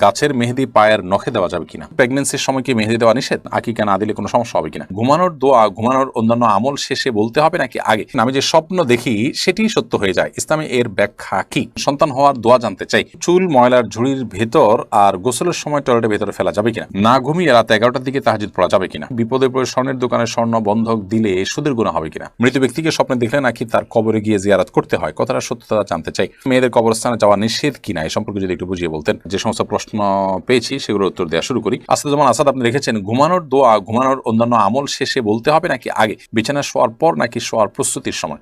গাছের মেহেদি পায়ের নখে দেওয়া যাবে কিনা? প্রেগন্যান্সির সময় কি মেহেদি দেওয়া নিষেধ? আকিকা না দিলে কোনো সমস্যা হবে কিনা? ঘুমানোর দোয়া ঘুমানোর অন্যান্য আমল শেষে বলতে হবে নাকি আগে? আমি যে স্বপ্ন দেখি সেটি সত্য হয়ে যায়, ইসলামে এর ব্যাখ্যা কি? সন্তান হওয়ার দোয়া জানতে চাই। চুল ময়লার ঝুড়ির ভেতর আর গোসলের সময় টয়লেটের ভেতরে ফেলা যাবে কিনা? না ঘুমিয়ে রাত 11টার দিকে তাহাজ্জুদ পড়া যাবে কিনা? বিপদে পড়ে স্বর্ণের দোকানে স্বর্ণ বন্ধক দিলে সুদের গুনাহ হবে কিনা? মৃত ব্যক্তিকে স্বপ্নে দেখলে নাকি তার কবরে গিয়ে জিয়ারত করতে হয়, কথাটা সত্যতা জানতে চাই। মেয়েদের কবরস্থানে যাওয়া নিষেধ কিনা এই সম্পর্কে যদি একটু বুঝিয়ে বলতেন। যে সমস্ত প্রশ্ন পেয়েছি সেগুলোর উত্তর দেওয়া শুরু করি। আসাদুজ্জামান আসাদ আপনি লিখেছেন, ঘুমানোর দোয়া ঘুমানোর অন্যান্য আমল শেষে বলতে হবে নাকি আগে? বিছানায় শোয়ার পর নাকি শোয়ার প্রস্তুতির সময়?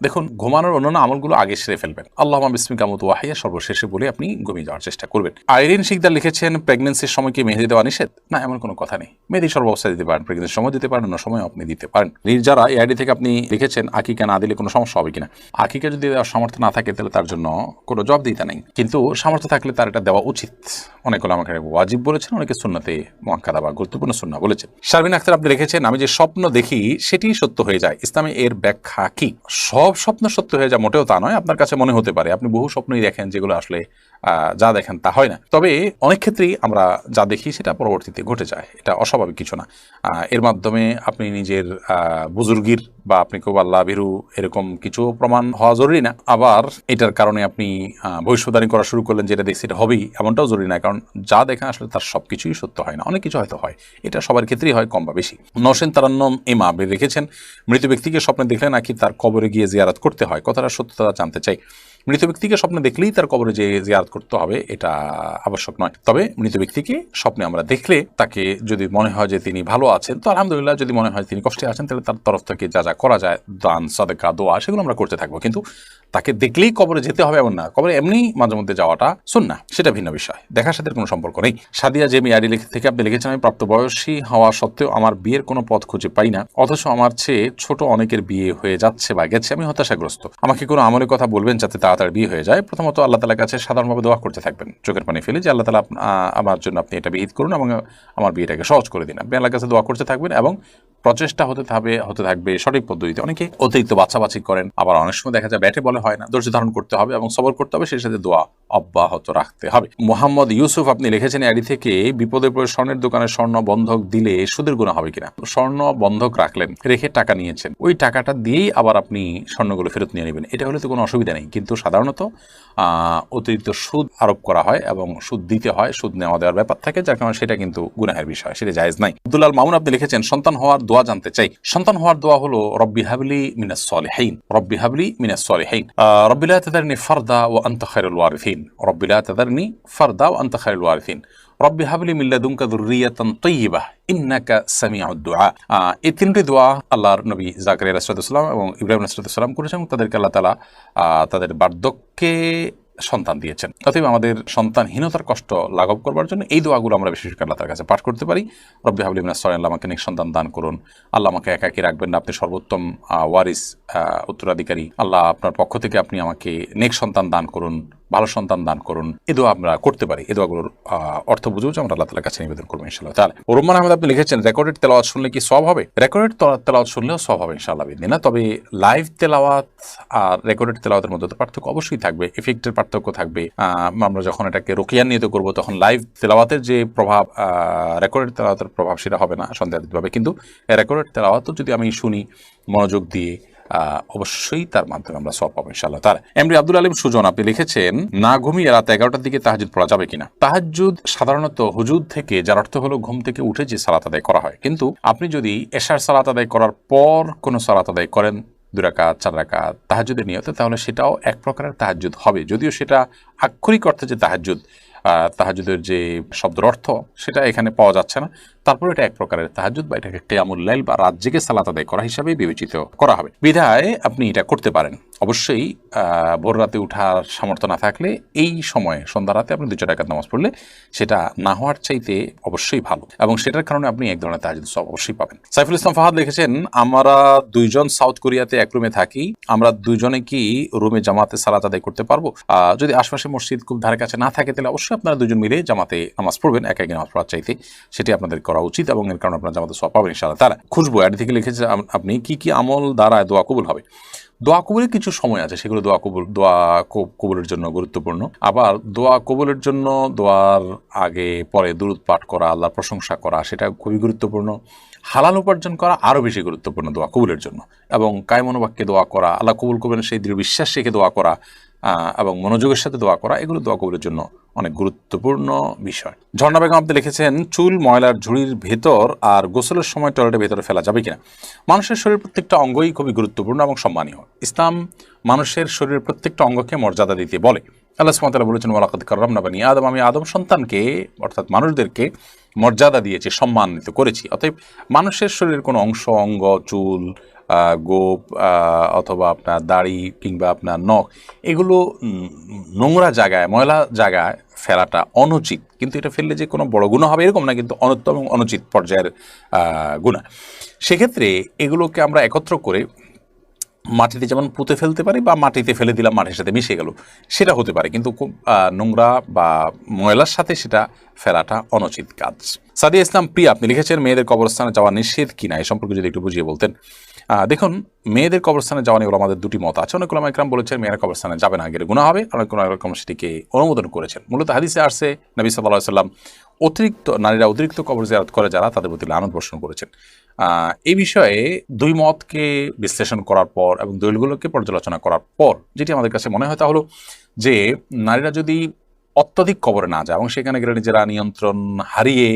দেখুন, ঘুমানোর অন্যান্য আমলগুলো আগে সেরে ফেলবেন। আল্লাহুম্মা বিসমিকা মুতু ওয়াহিয়া সর্বশেষে বলে আপনি ঘুমিয়ে যাওয়ার চেষ্টা করবেন। আইরিন শিকদার লিখেছেন, প্রেগন্যান্সির সময় কি মেহেদি দেওয়া নিষেধ? না, এমন কোনো কথা নেই। মেহেদি সর্বাবস্থায় দিতে পারেন, প্রেগন্যান্সির সময় দিতে পারেন, অন্য সময় আপনি দিতে পারেন। যারা এই আইডি থেকে আপনি লিখেছেন আকিকা না দিলে কোনো সমস্যা হবে কিনা? আকিকা যদি দেওয়ার সামর্থ্য না থাকে তাহলে তার জন্য কোনো জবাব দিতে নেই, কিন্তু সামর্থ্য থাকলে তার এটা দেওয়া উচিত। অনেকে আমাকে ওয়াজিব বলেছেন, অনেকে সুন্নতে মুআক্কাদা বা গুরুত্বপূর্ণ সুন্নাহ বলেছেন। শারমিন আক্তার আপনি লিখেছেন, আমি যে স্বপ্ন দেখি সেটি সত্য হয়ে যায়, ইসলামে এর ব্যাখ্যা কি? সব স্বপ্ন সত্য হয়ে যায় মোটেও তা নয়। আপনার কাছে মনে হতে পারে, আপনি বহু স্বপ্নই দেখেন যেগুলো আসলে যা দেখেন তা হয় না। তবে অনেক ক্ষেত্রেই আমরা যা দেখি সেটা পরবর্তীতে ঘটে যায়, এটা অস্বাভাবিক কিছু না। এর মাধ্যমে আপনি নিজের বুজুর্গির বা আপনি খুব আল্লাহ ভীরু এরকম কিছু প্রমাণ হওয়া জরুরি না। আবার এটার কারণে আপনি ভবিষ্যদ্বাণী করা শুরু করলেন, যেটা দেখছি এটা হবেই এমনটাও জরুরি না, কারণ যা দেখেন আসলে তার সব কিছুই সত্য হয় না, অনেক কিছু হয়তো হয়। এটা সবার ক্ষেত্রেই হয়, কম বা বেশি। নওশেন তারান্নম ইমা আপনি রেখেছেন, মৃত ব্যক্তিকে স্বপ্নে দেখলে নাকি তার কবরে গিয়ে জিয়ারত করতে হয়, কথাটা সত্যতা জানতে চাই। মৃত ব্যক্তিকে স্বপ্নে দেখলেই তার কবরে যে জিয়ারত করতে হবে এটা আবশ্যক নয়। তবে মৃত ব্যক্তিকে স্বপ্নে আমরা দেখলে তাকে যদি মনে হয় যে তিনি ভালো আছেন তো আলহামদুলিল্লাহ, যদি মনে হয় তিনি কষ্টে আছেন তাহলে তার তরফ থেকে যা যা করা যায়, দান সাদেকা দোয়া, সেগুলো আমরা করতে থাকবো। কিন্তু তাকে দেখলেই কবরে যেতে হবে এমন না। কবরে এমনি মাঝে মধ্যে যাওয়াটা সুন্নাহ, সেটা ভিন্ন বিষয়, দেখার সাথে কোনো সম্পর্ক নেই। সাদিয়া জেমি আইডি থেকে আপনি লিখেছেন, আমি প্রাপ্তবয়সী হওয়া সত্ত্বেও আমার বিয়ের কোনো পথ খুঁজে পাই না, অথচ আমার চেয়ে ছোট অনেকের বিয়ে হয়ে যাচ্ছে বা গেছে, আমি হতাশাগ্রস্ত। আমাকে কোনো আমলের কথা বলবেন যাতে তাড়াতাড়ি বিয়ে হয়ে যায়? প্রথমত আল্লাহ তাআলার কাছে সাধারণভাবে দোয়া করতে থাকবেন, চোখের পানি ফেলে, যে আল্লাহ তাআলা আমার জন্য আপনি এটা বিহিত করুন এবং আমার বিয়েটাকে সহজ করে দিন। আপনি আল্লাহর কাছে দোয়া করতে থাকবেন এবং প্রচেষ্টা হতে থাকবে সঠিক পদ্ধতিতে। অনেকে অতিরিক্ত বাছাবাছি করেন, আবার অনেক সময় দেখা যায় ব্যাটে বলে হয় না। ধৈর্য ধারণ করতে হবে এবং সবর করতে হবে, সেই সাথে দোয়া অব্যাহত রাখতে হবে। মোহাম্মদ ইউসুফ আপনি লিখেছেন আইডি থেকে, বিপদে পড়ে স্বর্ণের দোকানে স্বর্ণ বন্ধক দিলে সুদের গুনাহ হবে কিনা? স্বর্ণ বন্ধক রাখলেন, রেখে টাকা নিয়েছেন, ওই টাকাটা দিয়েই আবার আপনি স্বর্ণগুলো ফেরত নিয়ে নেবেন, এটা হলে তো কোনো অসুবিধা নেই। কিন্তু সাধারণত অতিরিক্ত সুদ আরোপ করা হয় এবং সুদ দিতে হয়, সুদ নেওয়া দেওয়ার ব্যাপার থাকে, যার কারণে সেটা কিন্তু গুনাহের বিষয়, সেটা জায়েজ নাই। আব্দুল্লাহ মামুন আপনি লিখেছেন, সন্তান হওয়ার দোয়া জানতে চাই। সন্তান হওয়ার দোয়া হলো রব্বি হাবলি মিনাস সলিহিন, রব্বি হাবলি মিনাস সলিহিন, রব্বি লা তাদারনি ফারদা ওয়া আনতা খায়রুল ওয়ারিসিন, রব্বি লা তাদারনি ফারদা ওয়া আনতা খায়রুল ওয়ারিসিন, রব্বি হাবলি মিন লাদুনকা যুররিয়াতান তাইয়্যিবাহ ইন্নাকা সামিউদ দুআ। এই তিনটি দোয়া আল্লাহর নবী জাকারিয়া আলাইহিস সালাম এবং ইব্রাহিম আলাইহিস সালাম করেছেন, তাদেরকে আল্লাহ তাআলা তাদের বার্ধক্যে সন্তান দিয়েছেন। অতএব আমাদের সন্তানহীনতার কষ্ট লাঘব করবার জন্য এই দোয়াগুলো আমরা বিশেষ করে আল্লাহর কাছে পাঠ করতে পারি। রব্বি হাবলি মিনাস সলিহিন, আল্লাহ আমাকে নেক সন্তান দান করুন, আল্লাহ আমাকে একাকী রাখবেন না, আপনি সর্বোত্তম ওয়ারিস উত্তরাধিকারী, আল্লাহ আপনার পক্ষ থেকে আপনি আমাকে নেক সন্তান দান করুন, ভালো সন্তান দান করুন। এই দোয়া আমরা করতে পারি। এই দোয়াগুলোর অর্থ বুঝেও আমরা আল্লাহ তাআলার কাছে নিবেদন করবো ইনশাআল্লাহ তাআলা। রুম্মান আহমেদ আপনি লিখেছেন, রেকর্ডেড তেলাওয়াত শুনলে কি সওয়াব হবে? রেকর্ডেড তেলাওয়াত শুনলেও সওয়াব হবে ইনশাআল্লাহ বিদিনা। তবে লাইভ তেলাওয়াত আর রেকর্ডেড তেলাওয়াতের মধ্যে তো পার্থক্য অবশ্যই থাকবে, ইফেক্টের পার্থক্য থাকবে। আমরা যখন এটাকে রুকিয়া নিয়ত করবো তখন লাইভ তেলাওয়াতের যে প্রভাব রেকর্ডেড তেলাওয়াতের প্রভাব সেটা হবে না সন্দেহাতীতভাবে। কিন্তু রেকর্ডেড তেলাওয়াতও যদি আমি শুনি মনোযোগ দিয়ে, অবশ্যই তার মাধ্যমে আমরা সওয়াব পাবো ইনশাআল্লাহ তাআলা। এমডি আব্দুল আলিম সুজন আপনি লিখেছেন, না ঘুমিয়ে রাত 11টার দিকে তাহাজ্জুদ পড়া যাবে কিনা? তাহাজ্জুদ সাধারণত হুজুদ থেকে, যার অর্থ হলো ঘুম থেকে উঠে যে সালাত আদায় করা হয়, কিন্তু আপনি যদি এশার সালাত আদায় করার পর কোনো সালাত আদায় করেন 2 রাকাত 4 রাকাত তাহাজ্জুদের নিয়তে, তাহলে সেটাও এক প্রকারের তাহাজ্জুদ হবে, যদিও সেটা আক্ষরিক অর্থে যে তাহাজ্জুদ, তাহাজ্জুদের যে শব্দের অর্থ সেটা এখানে পাওয়া যাচ্ছে না, তারপর এটা এক প্রকারের তাহাজ্জুদ বা এটাকে কিয়ামুল লাইল বা রাত জেগে সালাত আদায় করা হিসাবে বিবেচিত করা হবে। বিধায় আপনি এটা করতে পারেন। অবশ্যই ভোর রাতে উঠার সামর্থ্য না থাকলে এই সময়ে সন্ধ্যা রাতে আপনি 2-4 রাকাত নামাজ পড়লে সেটা না হওয়ার চাইতে অবশ্যই ভালো, এবং সেটার কারণে আপনি এক ধরনের তাহাজ্জুদ সওয়াব অবশ্যই পাবেন। সাইফুল ইসলাম ফাহাদ লিখেছেন, আমরা 2 জন সাউথ কোরিয়াতে এক রুমে থাকি, আমরা 2 জনে কি রুমে জামাতে সালাত আদায় করতে পারবো? যদি আশপাশে মসজিদ খুব ধারে কাছে না থাকে তাহলে অবশ্যই আপনারা 2 জন মিলে জামাতে নামাজ পড়বেন, একাকি নামাজ পড়ার চাইতে, সেটি আপনাদের করা উচিত এবং এর কারণে আপনারা জামাতে সওয়াব পাবেন ইনশাআল্লাহ তাআলা। খুশবু এর থেকে লিখেছে, আপনি কি কি আমল দ্বারা দোয়া কবুল হবে? দোয়া কবুলের কিছু সময় আছে, সেগুলো দোয়া কবুলের জন্য গুরুত্বপূর্ণ। আবার দোয়া কবুলের জন্য দোয়ার আগে পরে দুরূদ পাঠ করা, আল্লাহর প্রশংসা করা, সেটা খুবই গুরুত্বপূর্ণ। হালাল উপার্জন করা আরও বেশি গুরুত্বপূর্ণ দোয়া কবুলের জন্য। এবং কায়মনোবাক্যে দোয়া করা, আল্লাহ কবুল করবেন সেই দৃঢ় বিশ্বাস রেখে দোয়া করা এবং মনোযোগের সাথে দোয়া করা, এগুলো দোয়া কবুলের জন্য অনেক গুরুত্বপূর্ণ বিষয়। ঝর্ণা বেগম আপনি লিখেছেন, চুল ময়লার ঝুড়ির ভেতর আর গোসলের সময় টয়লেটের ভেতরে ফেলা যাবে কিনা? মানুষের শরীরের প্রত্যেকটা অঙ্গই খুবই গুরুত্বপূর্ণ এবং সম্মানীয়। ইসলাম মানুষের শরীরের প্রত্যেকটা অঙ্গকে মর্যাদা দিতে বলে। আল্লাহ সুবহানাহু ওয়া তাআলা বলেছেন, ওয়ালাকাদ কাররামনা বানি আদম, আমি আদম সন্তানকে অর্থাৎ মানুষদেরকে মর্যাদা দিয়েছি, সম্মানিত করেছি। অতএব মানুষের শরীরের কোনো অংশ, অঙ্গ, চুল, গোপ অথবা আপনার দাড়ি কিংবা আপনার নখ, এগুলো নোংরা জায়গায়, ময়লা জায়গায় ফেলাটা অনুচিত। কিন্তু এটা ফেললে যে কোনো বড় গুনাহ হবে এরকম না, কিন্তু অনুত্তম এবং অনুচিত পর্যায়ের গুনাহ। সেক্ষেত্রে এগুলোকে আমরা একত্র করে মাটিতে যেমন পুঁতে ফেলতে পারি, বা মাটিতে ফেলে দিলাম, মাটির সাথে মিশে গেল, সেটা হতে পারে, কিন্তু খুব নোংরা বা ময়লার সাথে সেটা ফেলাটা অনুচিত কাজ। সাদিয়া ইসলাম প্রিয়া আপনি লিখেছেন, মেয়েদের কবরস্থানে যাওয়া নিষেধ কিনা, এই সম্পর্কে যদি একটু বুঝিয়ে বলতেন। দেখুন, মেয়েদের কবরস্থানে যাওয়া নিয়ে আমাদের দুটি মত আছে। অনেক উলামা ইকরাম বলেছেন মেয়েরা কবরস্থানে যাবে না, গেলে গুনাহ হবে। অনেক উলামা সেটিকে অনুমোদন করেছেন। মূলত হাদিসে আসছে, নবী সাল্লাল্লাহু আলাইহি সাল্লাম নারীরা অতিরিক্ত কবর জিয়ারত করে যারা, তাদের প্রতি লানত বর্ষণ করেছেন। এই বিষয়ে দুই মতকে বিশ্লেষণ করার পর এবং দলিলগুলোকে পর্যালোচনা করার পর যেটি আমাদের কাছে মনে হয় তা হলো যে, নারীরা যদি অত্যধিক কবরে না যায় এবং সেখানে গেলে নিজেরা নিয়ন্ত্রণ হারিয়ে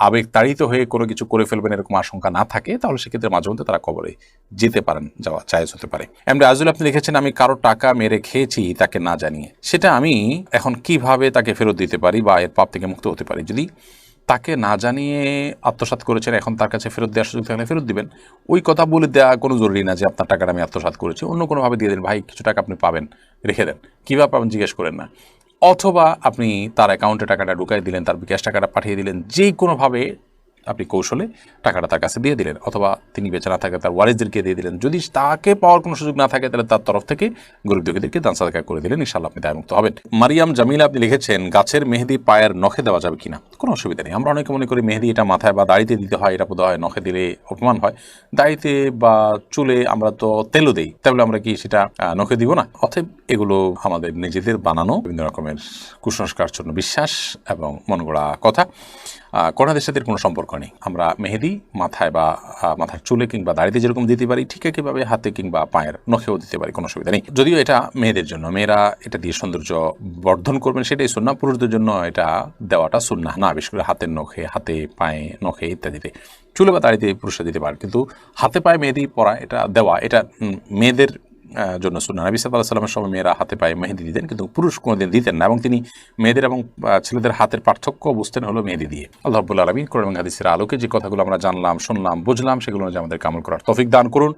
আবেগ তাড়িত হয়ে কোনো কিছু করে ফেলবেন এরকম আশঙ্কা না থাকে, তাহলে সেক্ষেত্রে মাঝে মধ্যে তারা কবরে যেতে পারেন, যাওয়া জায়েজ হতে পারে। এমনি আজুল আপনি লিখেছেন, আমি কারো টাকা মেরে খেয়েছি তাকে না জানিয়ে, সেটা আমি এখন কিভাবে তাকে ফেরত দিতে পারি বা এর পাপ থেকে মুক্ত হতে পারি? যদি তাকে না জানিয়ে আত্মসাৎ করেছেন, এখন তার কাছে ফেরত দেওয়ার সুযোগ থাকলে ফেরত দিবেন। ওই কথা বলে দেওয়া কোনো জরুরি না যে আপনার টাকাটা আমি আত্মসাৎ করেছি, অন্য কোনোভাবে দিয়ে দেন, ভাই কিছু টাকা আপনি পাবেন, রেখে দেন, কীভাবে পাবেন জিজ্ঞেস করেন না। অথবা আপনি তার অ্যাকাউন্টে টাকাটা ঢুকাই দিলেন, তার বিকাশ টাকাটা পাঠিয়ে দিলেন, যেই কোনোভাবে আপনি কৌশলে টাকাটা তার কাছে দিয়ে দিলেন, অথবা তিনি বেঁচে না থাকে তার ওয়ারিসদেরকে দিয়ে দিলেন। যদি তাকে পাওয়ার কোনো সুযোগ না থাকে, তাহলে তার তরফ থেকে গরিব দুঃখীদেরকে দান সাদকা করে দিলেন, ইনশাআল্লাহ আপনি দায়মুক্ত হবেন। মারিয়াম জামিলা আপনি লিখেছেন, গাছের মেহেদি পায়ের নখে দেওয়া যাবে কিনা? কোনো অসুবিধা নেই। আমরা অনেকে মনে করি মেহেদি এটা মাথায় বা দাড়িতে দিতে হয়, এটা বোধ হয় নখে দিলে অপমান হয়। দাড়িতে বা চুলে আমরা তো তেলও দিই, তাহলে আমরা কি সেটা নখে দিব না? অতএব এগুলো আমাদের নিজেদের বানানো বিভিন্ন রকমের কুসংস্কারচ্ছন্ন বিশ্বাস এবং মন গড়া কথা। করোনাদের সাথে কোনো সম্পর্ক নেই। আমরা মেহেদি মাথায় বা মাথার চুলে কিংবা দাড়িতে যেরকম দিতে পারি, ঠিক একইভাবে হাতে কিংবা পায়ের নখেও দিতে পারি, কোনো অসুবিধা নেই। যদিও এটা মেয়েদের জন্য, মেয়েরা এটা দিয়ে সৌন্দর্য বর্ধন করবেন সেটাই সুন্নাহ। পুরুষদের জন্য এটা দেওয়াটা সুন্নাহ না, বিশেষ করে হাতের নখে, হাতে পায়ে নখে ইত্যাদিতে। চুলে বা দাড়িতে পুরুষরা দিতে পারে, কিন্তু হাতে পায়ে মেহেদি পরা, এটা দেওয়া, এটা মেয়েদের জন্য সুন্নাহ। নবী সাল্লাল্লাহু আলাইহি ওয়াসাল্লামের সময় মেয়েরা হাতে পায়ে মেহেদি দিতেন, কিন্তু পুরুষ কোনোদিন দিতেন না, এবং তিনি মেয়েদের এবং ছেলেদের হাতের পার্থক্য বুঝতেন হলো মেহেদি দিয়ে। আল্লাহ রাব্বুল আলামিন কোরআন এবং হাদিসের আলোকে যে কথাগুলো আমরা জানলাম, শুনলাম, বুঝলাম, সেগুলো আমাদের আমল করার তৌফিক দান করুন।